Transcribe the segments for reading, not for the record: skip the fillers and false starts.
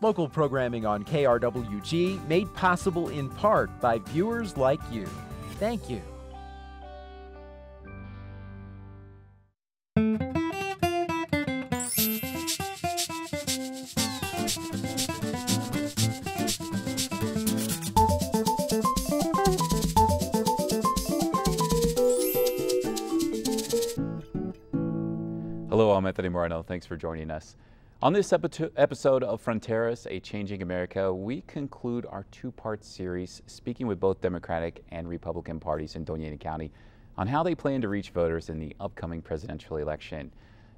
Local programming on KRWG made possible in part by viewers like you. Thank you. Hello, I'm Anthony Moreno. Thanks for joining us. On this episode of Fronteras, A Changing America, we conclude our two-part series speaking with both Democratic and Republican parties in Doña County on how they plan to reach voters in the upcoming presidential election.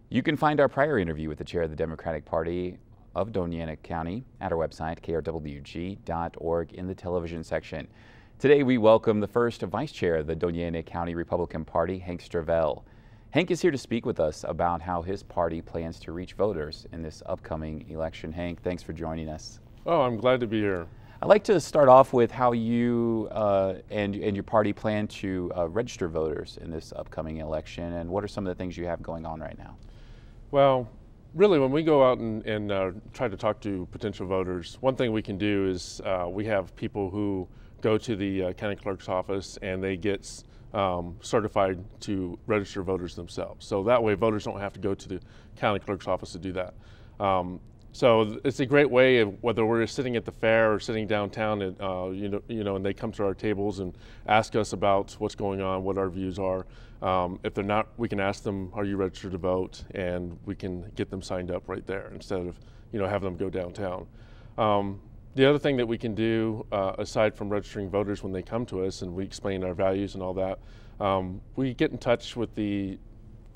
You can find our prior interview with the chair of the Democratic Party of Doña County at our website, krwg.org, in the television section. Today, we welcome the first vice chair of the Doña County Republican Party, Hank Strevel. Hank is here to speak with us about how his party plans to reach voters in this upcoming election. Hank, thanks for joining us. Oh, I'm glad to be here. I'd like to start off with how you and your party plan to register voters in this upcoming election, and what are some of the things you have going on right now? Well, really, when we go out and try to talk to potential voters, one thing we can do is we have people who go to the county clerk's office and they get certified to register voters themselves. So that way voters don't have to go to the county clerk's office to do that. So it's a great way of whether we're sitting at the fair or sitting downtown and, and they come to our tables and ask us about what's going on, what our views are. If they're not, we can ask them, are you registered to vote? And we can get them signed up right there instead of, having them go downtown. The other thing that we can do, aside from registering voters when they come to us and we explain our values and all that, we get in touch with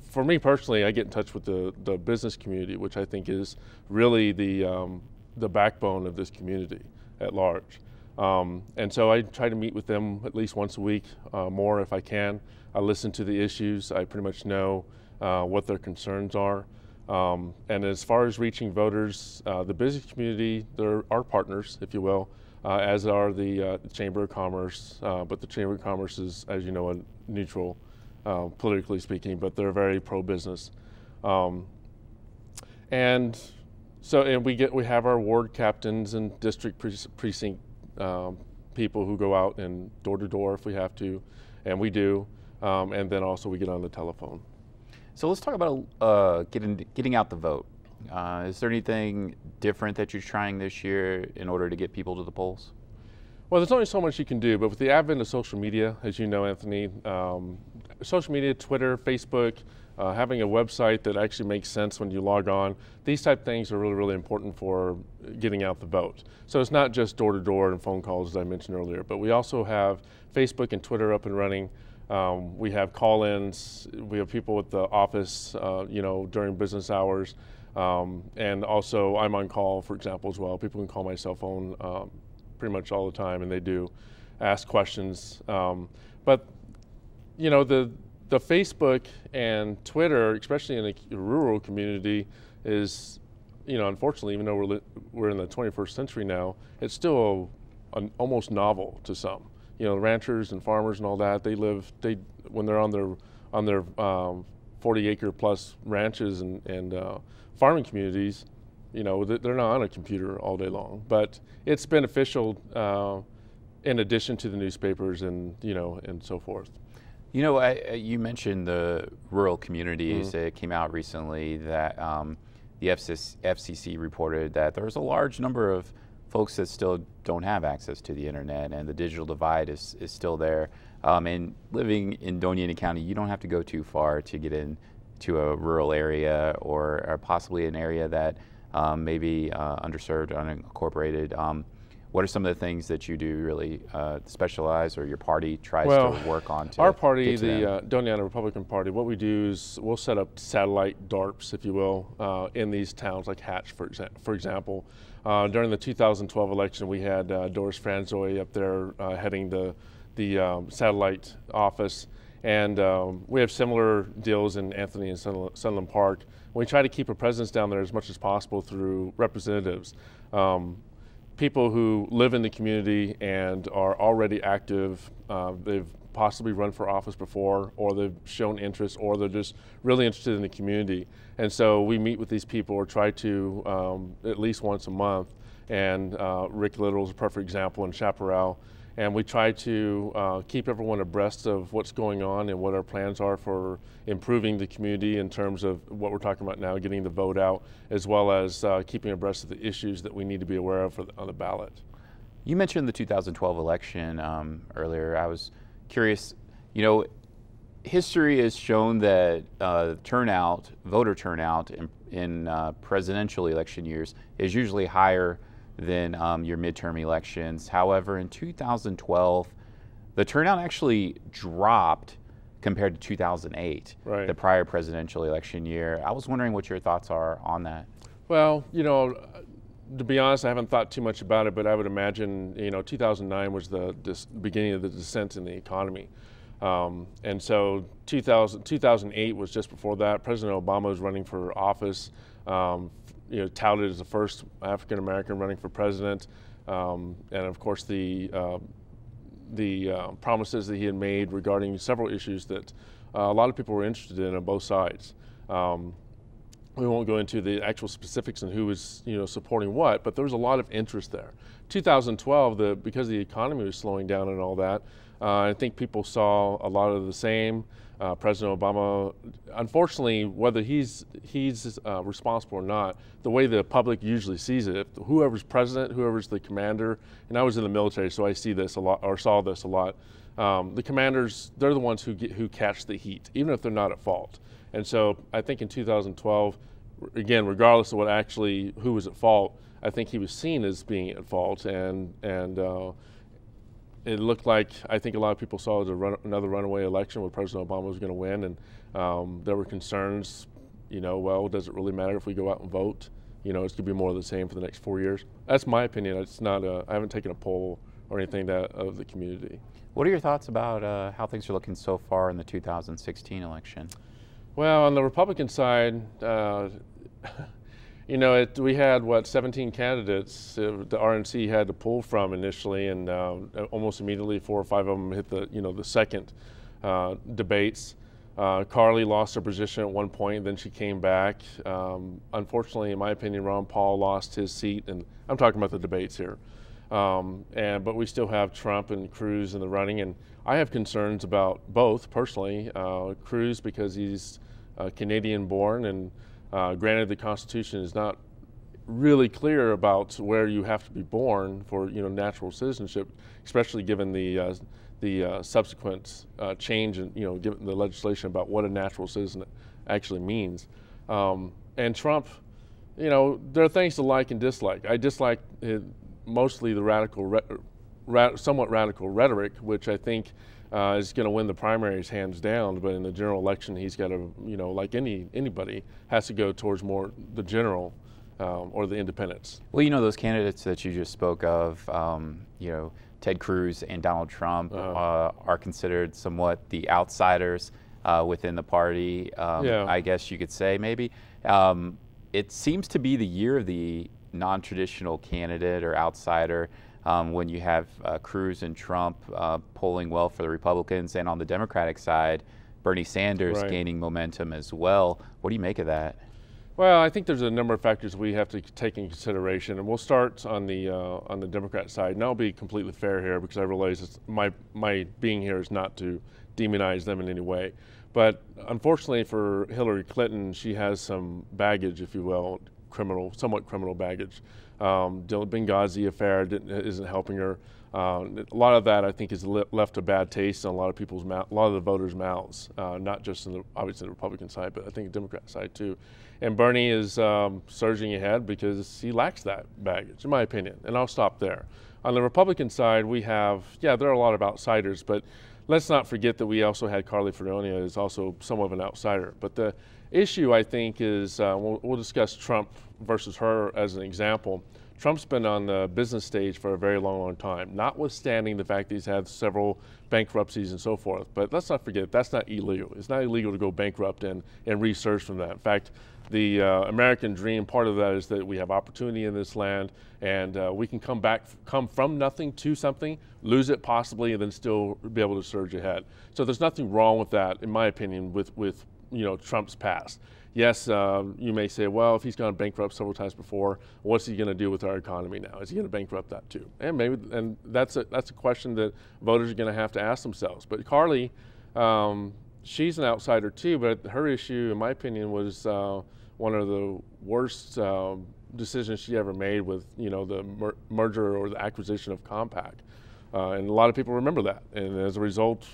for me personally, I get in touch with the business community, which I think is really the backbone of this community at large. And so I try to meet with them at least once a week, more if I can. I listen to the issues. I pretty much know what their concerns are. And as far as reaching voters, the business community, they're our partners, if you will, as are the Chamber of Commerce. But the Chamber of Commerce is, as you know, a neutral, politically speaking, but they're very pro-business. And we have our ward captains and district precinct people who go out and door to door if we have to, and we do. And then also we get on the telephone. So let's talk about getting out the vote. Is there anything different that you're trying this year in order to get people to the polls? Well, there's only so much you can do, but with the advent of social media, as you know, Anthony, social media, Twitter, Facebook, having a website that actually makes sense when you log on, these type of things are really, really important for getting out the vote. So it's not just door to door and phone calls, as I mentioned earlier, but we also have Facebook and Twitter up and running. We have call-ins, we have people at the office, during business hours, and also I'm on call, for example, as well. People can call my cell phone pretty much all the time, and they do ask questions. But, the Facebook and Twitter, especially in a rural community, is, unfortunately, even though we're in the 21st century now, it's still almost novel to some. Ranchers and farmers and all that, when they're on their 40-acre plus ranches and farming communities, they're not on a computer all day long. But it's beneficial in addition to the newspapers and so forth. You mentioned the rural communities. Mm-hmm. It came out recently that the FCC reported that there's a large number of folks that still don't have access to the internet, and the digital divide is still there. And living in Doña County, you don't have to go too far to get into a rural area or possibly an area that may be underserved, unincorporated. What are some of the things that you do really specialize, or your party tries to work on? Our party, the Doña Republican Party, what we do is we'll set up satellite DARPs, if you will, in these towns like Hatch, for example. During the 2012 election, we had Doris Franzoy up there heading the satellite office, and we have similar deals in Anthony and Sunland Park. We try to keep a presence down there as much as possible through representatives. People who live in the community and are already active, they've possibly run for office before, or they've shown interest, or they're just really interested in the community. And so we meet with these people, or try to at least once a month. And Rick Little is a perfect example in Chaparral. And we try to keep everyone abreast of what's going on and what our plans are for improving the community in terms of what we're talking about now, getting the vote out, as well as keeping abreast of the issues that we need to be aware of on the ballot. You mentioned the 2012 election earlier. I was curious, you know, history has shown that voter turnout in presidential election years is usually higher than your midterm elections. However, in 2012, the turnout actually dropped compared to 2008, right, the prior presidential election year. I was wondering what your thoughts are on that. Well, you know, to be honest, I haven't thought too much about it, but I would imagine, you know, 2009 was the beginning of the descent in the economy. And so 2008 was just before that. President Obama was running for office, you know, touted as the first African American running for president, and of course the promises that he had made regarding several issues that a lot of people were interested in on both sides. We won't go into the actual specifics and who was, you know, supporting what, but there was a lot of interest there. 2012, because the economy was slowing down and all that, I think people saw a lot of the same. President Obama, unfortunately, whether he's responsible or not, the way the public usually sees it, whoever's president, whoever's the commander, and I was in the military, so I see this a lot, or saw this a lot. The commanders, they're the ones who catch the heat, even if they're not at fault. And so I think in 2012, again, regardless of who was at fault, I think he was seen as being at fault, and it looked like, I think a lot of people saw it as another runaway election where President Obama was going to win, and there were concerns, you know, well, does it really matter if we go out and vote? You know, it's going to be more of the same for the next 4 years. That's my opinion. It's not I haven't taken a poll or anything of the community. What are your thoughts about how things are looking so far in the 2016 election? Well, on the Republican side, you know, we had, 17 candidates the RNC had to pull from initially, and almost immediately 4 or 5 of them hit the second debates. Carly lost her position at one point, then she came back. Unfortunately, in my opinion, Ron Paul lost his seat, and I'm talking about the debates here. But we still have Trump and Cruz in the running, and I have concerns about both personally. Cruz, because he's Canadian born, and granted the Constitution is not really clear about where you have to be born for, you know, natural citizenship, especially given the subsequent change in, you know, given the legislation about what a natural citizen actually means. And Trump, you know, there are things to like and dislike. I dislike mostly the somewhat radical rhetoric, which I think is going to win the primaries hands down. But in the general election, he's got to, you know, like anybody, has to go towards more the general or the independents. Well, you know, those candidates that you just spoke of, you know, Ted Cruz and Donald Trump are considered somewhat the outsiders within the party, yeah, I guess you could say, maybe. It seems to be the year of the non-traditional candidate or outsider, when you have Cruz and Trump polling well for the Republicans, and on the Democratic side, Bernie Sanders gaining momentum as well. What do you make of that? Well, I think there's a number of factors we have to take into consideration, and we'll start on the Democrat side. And I'll be completely fair here, because I realize it's my being here is not to demonize them in any way. But unfortunately for Hillary Clinton, she has some baggage, if you will, somewhat criminal baggage. The Benghazi affair isn't helping her. A lot of that, I think, has left a bad taste in a lot of people's mouth, a lot of the voters' mouths, not just obviously the Republican side, but I think the Democrat side too. And Bernie is surging ahead because he lacks that baggage, in my opinion. And I'll stop there. On the Republican side, we have, there are a lot of outsiders, but let's not forget that we also had Carly Fiorina, is also somewhat of an outsider. But issue, I think, is we'll discuss Trump versus her as an example. Trump's been on the business stage for a very long time, notwithstanding the fact that he's had several bankruptcies and so forth. But let's not forget, that's not illegal. It's not illegal to go bankrupt and resurge from that. In fact, the American dream, part of that is that we have opportunity in this land, and we can come from nothing to something, lose it possibly, and then still be able to surge ahead. So there's nothing wrong with that, in my opinion, with Trump's past. Yes, you may say, well, if he's gone bankrupt several times before, what's he going to do with our economy now? Is he going to bankrupt that too? And that's a question that voters are going to have to ask themselves. But Carly, she's an outsider too, but her issue, in my opinion, was one of the worst decisions she ever made with the merger or the acquisition of Compaq. And a lot of people remember that. And as a result,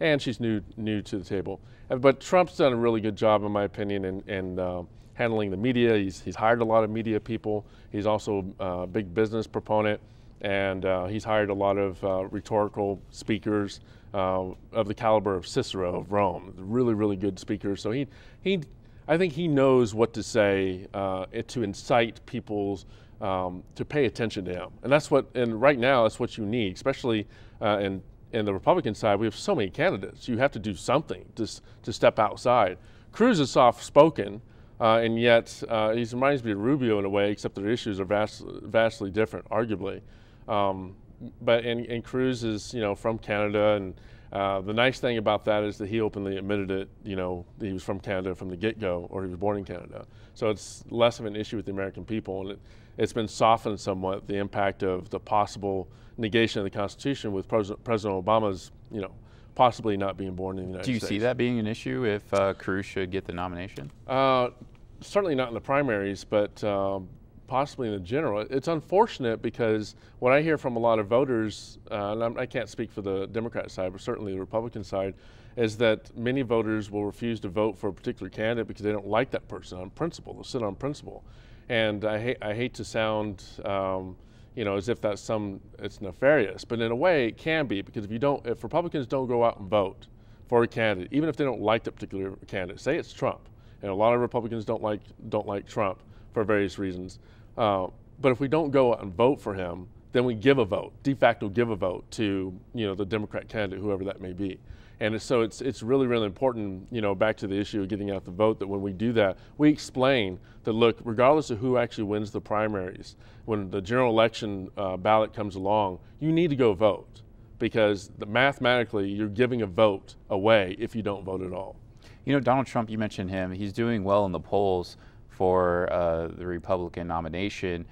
and she's new to the table. But Trump's done a really good job, in my opinion, in handling the media. He's hired a lot of media people. He's also a big business proponent, and he's hired a lot of rhetorical speakers of the caliber of Cicero of Rome. Really, really good speakers. So I think he knows what to say to incite people to pay attention to him. And right now that's what you need, especially in the Republican side. We have so many candidates. You have to do something to step outside. Cruz is soft-spoken, and yet he reminds me of Rubio in a way, except their issues are vastly different, arguably. But Cruz is from Canada, and the nice thing about that is that he openly admitted it. That he was from Canada from the get-go, or he was born in Canada. So it's less of an issue with the American people, and it's been softened somewhat, the impact of the possible negation of the Constitution with President Obama's, possibly not being born in the United States. Do you see that being an issue if Cruz should get the nomination? Certainly not in the primaries, but possibly in the general. It's unfortunate because what I hear from a lot of voters, and I can't speak for the Democrat side, but certainly the Republican side, is that many voters will refuse to vote for a particular candidate because they don't like that person on principle. They'll sit on principle. And I hate to sound as if it's nefarious, but in a way it can be, because if Republicans don't go out and vote for a candidate, even if they don't like that particular candidate, say it's Trump, and a lot of Republicans don't like Trump for various reasons, but if we don't go out and vote for him, then we give a vote, de facto give a vote to the Democrat candidate, whoever that may be. And so it's really, really important, back to the issue of getting out the vote, that when we do that, we explain that, look, regardless of who actually wins the primaries, when the general election ballot comes along, you need to go vote, because mathematically you're giving a vote away if you don't vote at all. Donald Trump, you mentioned him. He's doing well in the polls for the Republican nomination.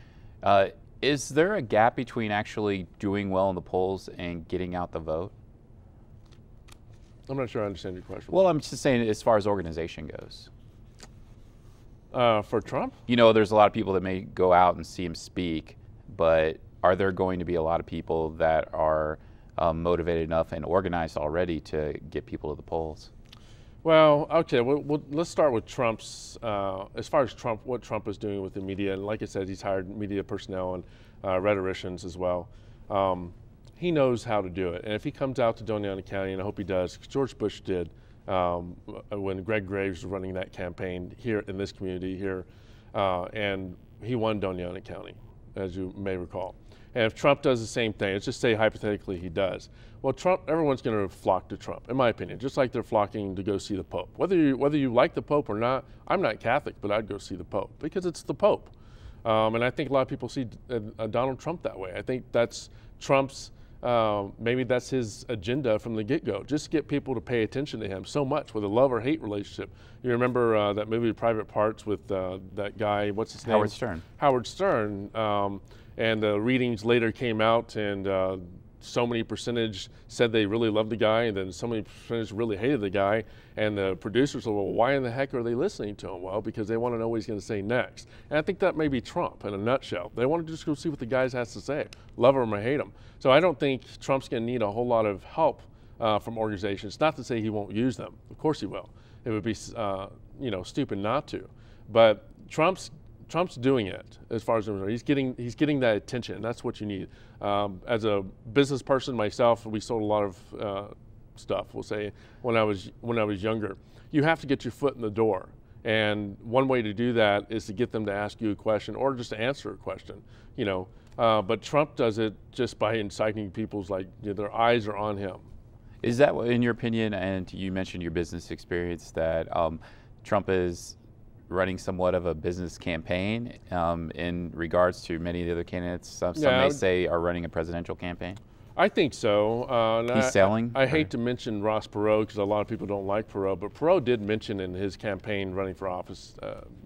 Is there a gap between actually doing well in the polls and getting out the vote? I'm not sure I understand your question. Well, I'm just saying as far as organization goes. For Trump? There's a lot of people that may go out and see him speak, but are there going to be a lot of people that are motivated enough and organized already to get people to the polls? Well, okay, let's start with Trump's, as far as what Trump is doing with the media. And like I said, he's hired media personnel and rhetoricians as well. He knows how to do it. And if he comes out to Doña County, and I hope he does, because George Bush did when Greg Graves was running that campaign here in this community here, and he won Doña County, as you may recall. And if Trump does the same thing, let's just say hypothetically he does. Well, everyone's going to flock to Trump, in my opinion, just like they're flocking to go see the Pope. Whether you like the Pope or not, I'm not Catholic, but I'd go see the Pope because it's the Pope. And I think a lot of people see Donald Trump that way. I think that's Trump's, maybe that's his agenda from the get-go, just get people to pay attention to him so much, with a love or hate relationship. You remember that movie Private Parts with that guy, what's his name? Howard Stern. Howard Stern. And the readings later came out, and so many percentage said they really loved the guy, and then so many percentage really hated the guy. And the producers said, well, why in the heck are they listening to him? Well, because they want to know what he's going to say next. And I think that may be Trump in a nutshell. They want to just go see what the guy has to say, love him or hate him. So I don't think Trump's going to need a whole lot of help from organizations. Not to say he won't use them. Of course he will. It would be stupid not to. But Trump's doing it as far as he's getting that attention, and that's what you need. As a business person myself, we sold a lot of stuff. We'll say when I was younger, you have to get your foot in the door. And one way to do that is to get them to ask you a question or just to answer a question, But Trump does it just by inciting people's their eyes are on him. Is that, in your opinion, and you mentioned your business experience, that Trump is running somewhat of a business campaign in regards to many of the other candidates? Some may say are running a presidential campaign. I think so. He's selling? I hate to mention Ross Perot because a lot of people don't like Perot, but Perot did mention in his campaign running for office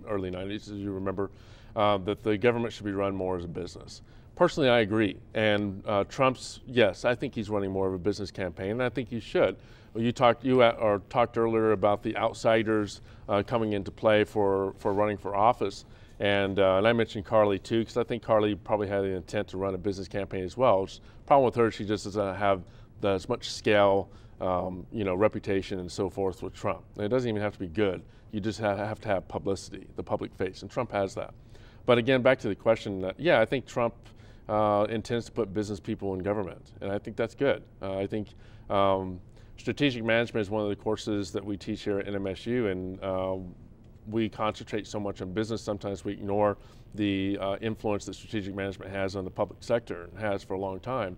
early 90s, as you remember, that the government should be run more as a business. Personally, I agree. And Trump's, yes, I think he's running more of a business campaign, and I think he should. You talked earlier about the outsiders coming into play for running for office. And I mentioned Carly too, because I think Carly probably had the intent to run a business campaign as well. The problem with her, she just doesn't have as much scale, reputation and so forth with Trump. And it doesn't even have to be good. You just have to have publicity, the public face, and Trump has that. But again, back to the question, I think Trump intends to put business people in government, and I think that's good. I think strategic management is one of the courses that we teach here at NMSU, and we concentrate so much on business, sometimes we ignore the influence that strategic management has on the public sector and has for a long time.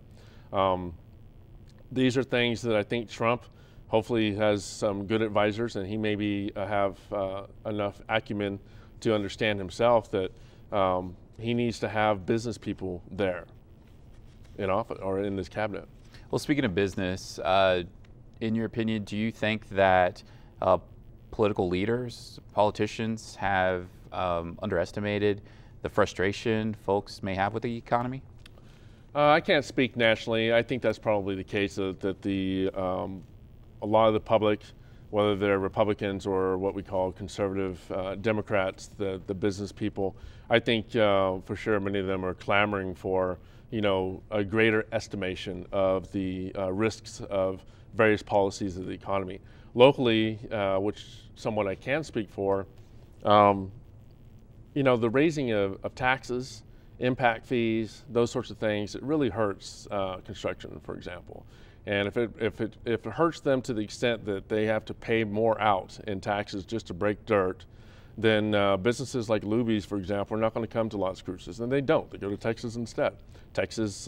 These are things that I think Trump hopefully has some good advisors, and he maybe have enough acumen to understand himself that he needs to have business people there in office or in this cabinet. Well, speaking of business, in your opinion, do you think that political leaders, politicians have underestimated the frustration folks may have with the economy? I can't speak nationally. I think that's probably the case that a lot of the public, whether they're Republicans or what we call conservative Democrats, the business people, I think for sure many of them are clamoring for a greater estimation of the risks of various policies of the economy. Locally, which somewhat I can speak for, the raising of taxes, impact fees, those sorts of things, it really hurts construction, for example. And if it hurts them to the extent that they have to pay more out in taxes just to break dirt, then businesses like Luby's, for example, are not going to come to Las Cruces, and they don't. They go to Texas instead. Texas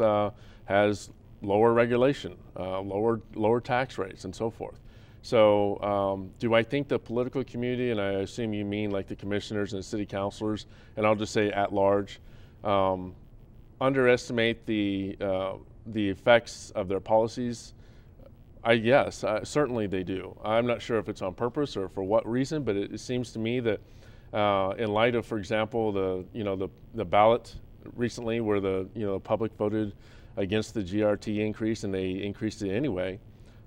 has lower regulation, lower tax rates, and so forth. So do I think the political community, and I assume you mean like the commissioners and the city councilors, and I'll just say at large, underestimate the effects of their policies? Yes, certainly they do. I'm not sure if it's on purpose or for what reason, but it seems to me that in light of, for example, the ballot recently where the public voted against the GRT increase and they increased it anyway,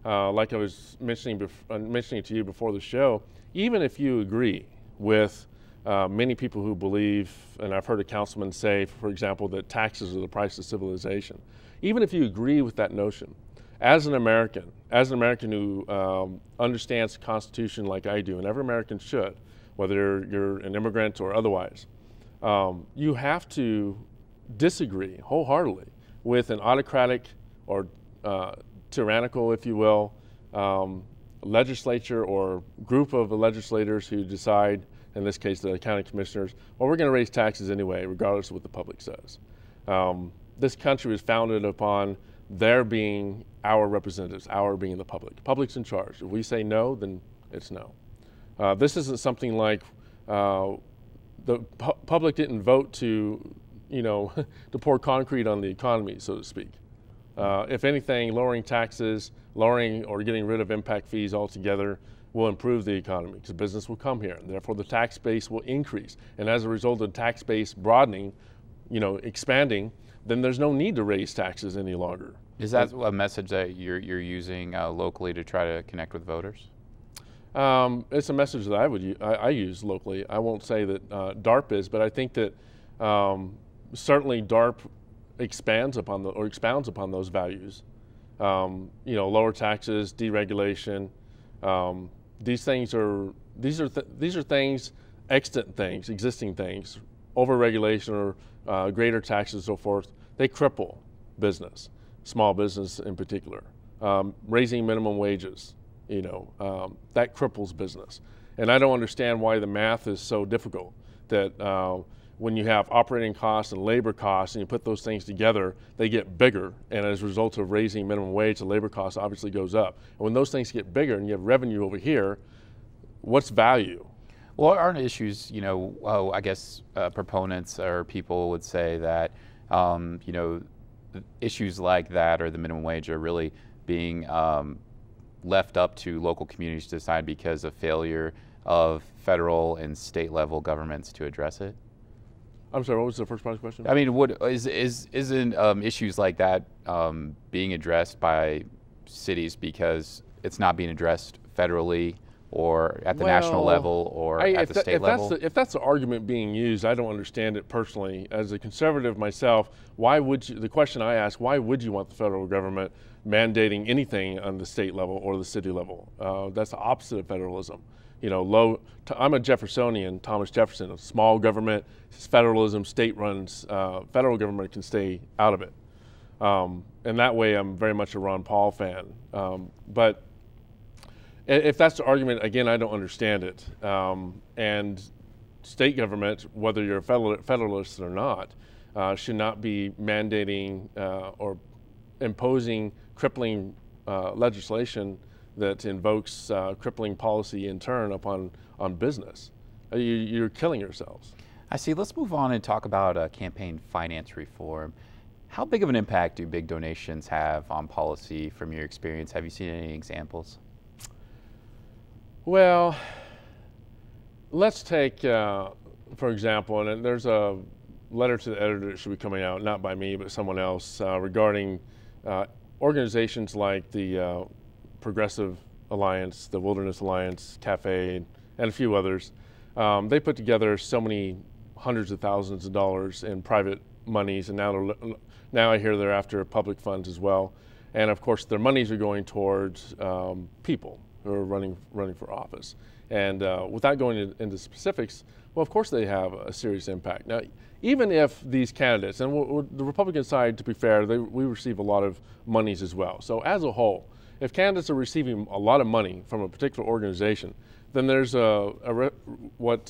like I was mentioning to you before the show, even if you agree with many people who believe, and I've heard a councilman say, for example, that taxes are the price of civilization, even if you agree with that notion, as an American who understands the Constitution like I do, and every American should, whether you're an immigrant or otherwise, you have to disagree wholeheartedly with an autocratic or tyrannical, if you will, legislature or group of legislators who decide, in this case the county commissioners, well, we're going to raise taxes anyway, regardless of what the public says. This country was founded upon their being our representatives, our being the public. The public's in charge. If we say no, then it's no. This isn't something like the public didn't vote to, to pour concrete on the economy, so to speak. If anything, lowering taxes, lowering or getting rid of impact fees altogether will improve the economy because business will come here, and therefore the tax base will increase. And as a result of the tax base broadening, expanding, then there's no need to raise taxes any longer. Is that a message that you're using locally to try to connect with voters? It's a message that I use locally. I won't say that DARP is, but I think that certainly DARP expounds upon those values. Lower taxes, deregulation. These are things, extant things, existing things. Overregulation or greater taxes and so forth, they cripple business, small business in particular. raising minimum wages, that cripples business. And I don't understand why the math is so difficult, that when you have operating costs and labor costs and you put those things together, they get bigger. And as a result of raising minimum wage, the labor cost obviously goes up. And when those things get bigger and you have revenue over here, what's value? Well, aren't issues, I guess proponents or people would say that, issues like that or the minimum wage are really being left up to local communities to decide because of failure of federal and state level governments to address it? I'm sorry, what was the first part of the question? I mean, isn't issues like that being addressed by cities because it's not being addressed federally or at the national level or at the state level? If that's the argument being used, I don't understand it personally. As a conservative myself, the question I ask, why would you want the federal government mandating anything on the state level or the city level? That's the opposite of federalism. I'm a Jeffersonian, Thomas Jefferson, a small government, federalism, state runs, federal government can stay out of it. And that way I'm very much a Ron Paul fan. But if that's the argument, again, I don't understand it. And state government, whether you're a federalist or not, should not be mandating or imposing crippling legislation that invokes crippling policy in turn on business. You're killing yourselves. I see. Let's move on and talk about campaign finance reform. How big of an impact do big donations have on policy from your experience? Have you seen any examples? Well, let's take, for example, and there's a letter to the editor that should be coming out, not by me, but someone else, regarding organizations like the Progressive Alliance, the Wilderness Alliance, CAFE, and a few others. They put together so many hundreds of thousands of dollars in private monies, and now I hear they're after public funds as well. And of course, their monies are going towards people who are running for office. And without going into specifics, well, of course they have a serious impact. Now, even if these candidates, and the Republican side, to be fair, we receive a lot of monies as well. So as a whole, if candidates are receiving a lot of money from a particular organization, then there's what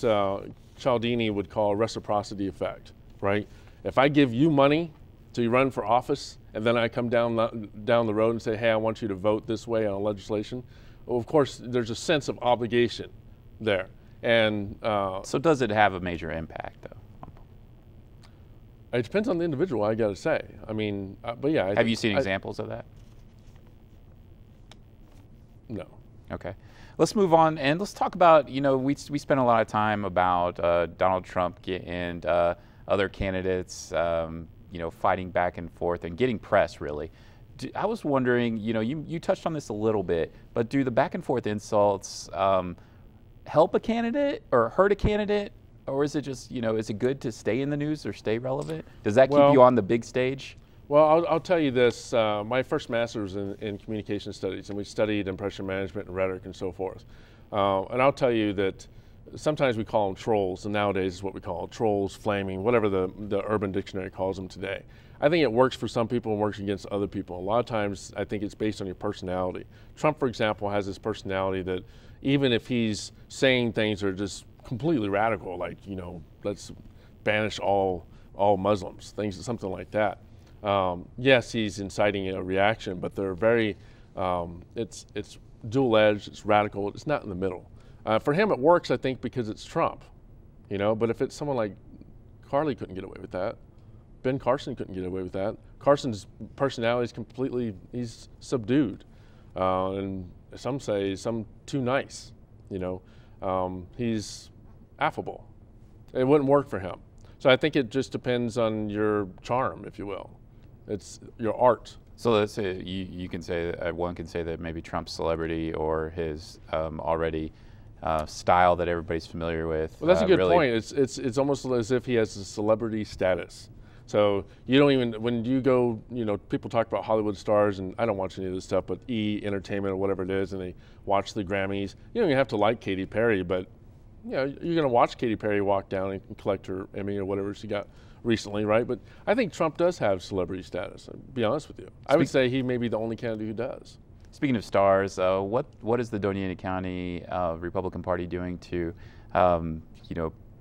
Cialdini would call a reciprocity effect, right? If I give you money to run for office, and then I come down the road and say, hey, I want you to vote this way on legislation, well, of course, there's a sense of obligation there. And so does it have a major impact, though? It depends on the individual, I got to say. I mean, but yeah. Have you seen examples of that? No. Okay. Let's move on and let's talk about, we spent a lot of time about Donald Trump and other candidates, fighting back and forth and getting press, really. I was wondering, you touched on this a little bit, but do the back and forth insults help a candidate or hurt a candidate? Or is it just, is it good to stay in the news or stay relevant? Does that keep you on the big stage? Well, I'll tell you this. My first master's in communication studies, and we studied impression management and rhetoric and so forth. And I'll tell you that sometimes we call them trolls, and nowadays is what we call trolls, flaming, whatever the Urban Dictionary calls them today. I think it works for some people and works against other people. A lot of times I think it's based on your personality. Trump, for example, has this personality that even if he's saying things that are just completely radical, like, let's banish all Muslims, something like that. Yes, he's inciting a reaction, but they're very, it's dual-edged, it's radical, it's not in the middle. For him it works, I think, because it's Trump, but if it's someone like Carly couldn't get away with that, Ben Carson couldn't get away with that. Carson's personality is completely, he's subdued. And some say too nice, he's affable. It wouldn't work for him. So I think it just depends on your charm, if you will. It's your art. So let's say you can say that one can say that maybe Trump's celebrity or his already style that everybody's familiar with. Well, that's a good point. It's almost as if he has a celebrity status. So you don't even, when you go, people talk about Hollywood stars, and I don't watch any of this stuff, but E! Entertainment or whatever it is, and they watch the Grammys. You don't even have to like Katy Perry, but you're going to watch Katy Perry walk down and collect her Emmy or whatever she got recently, right? But I think Trump does have celebrity status, I'll be honest with you. I would say he may be the only candidate who does. Speaking of stars, what is the Doña County Republican Party doing to,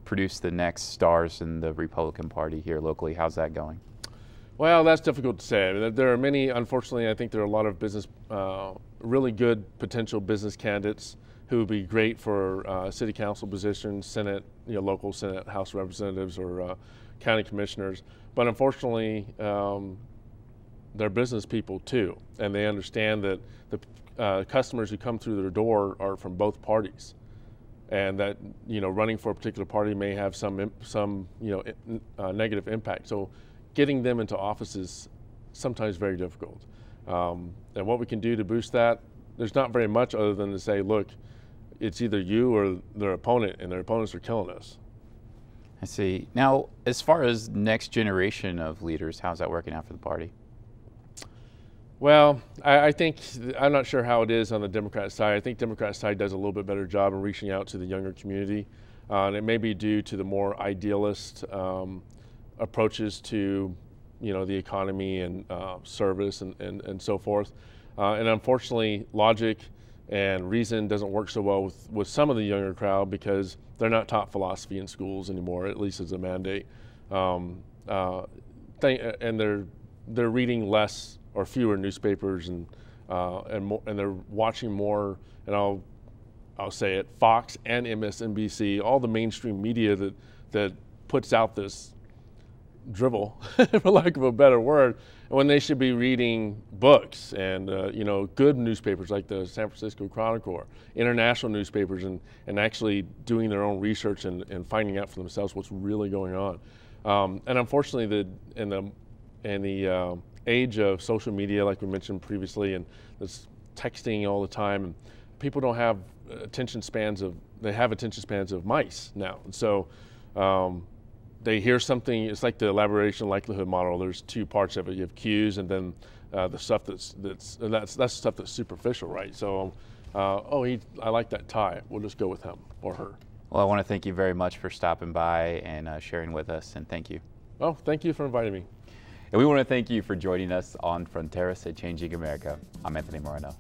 produce the next stars in the Republican Party here locally? How's that going? Well, that's difficult to say. I mean, there are many, unfortunately, I think there are a lot of really good potential business candidates who would be great for city council positions, Senate, local Senate, House of Representatives, or county commissioners. But unfortunately, they're business people too, and they understand that the customers who come through their door are from both parties, and that running for a particular party may have some negative impact. So getting them into office is sometimes very difficult. And what we can do to boost that, there's not very much other than to say, look, it's either you or their opponent, and their opponents are killing us. I see. Now, as far as next generation of leaders, how's that working out for the party? Well, I think, I'm not sure how it is on the Democrat side. I think Democrat side does a little bit better job in reaching out to the younger community. And it may be due to the more idealist approaches to, the economy and service and so forth. And unfortunately, logic and reason doesn't work so well with some of the younger crowd because they're not taught philosophy in schools anymore, at least as a mandate. And they're reading less or fewer newspapers and they're watching more, and I'll say it, Fox and MSNBC, all the mainstream media that puts out this drivel, for lack of a better word, when they should be reading books and good newspapers like the San Francisco Chronicle, international newspapers, and actually doing their own research and finding out for themselves what's really going on. And unfortunately, in the age of social media, like we mentioned previously, and this texting all the time, and people don't have attention spans of mice now. And so they hear something, it's like the elaboration likelihood model. There's two parts of it. You have cues, and then the stuff that's stuff that's superficial, right? So, I like that tie. We'll just go with him or her. Well, I want to thank you very much for stopping by and sharing with us, and thank you. Oh, thank you for inviting me. And we want to thank you for joining us on Fronteras, A Changing America. I'm Anthony Moreno.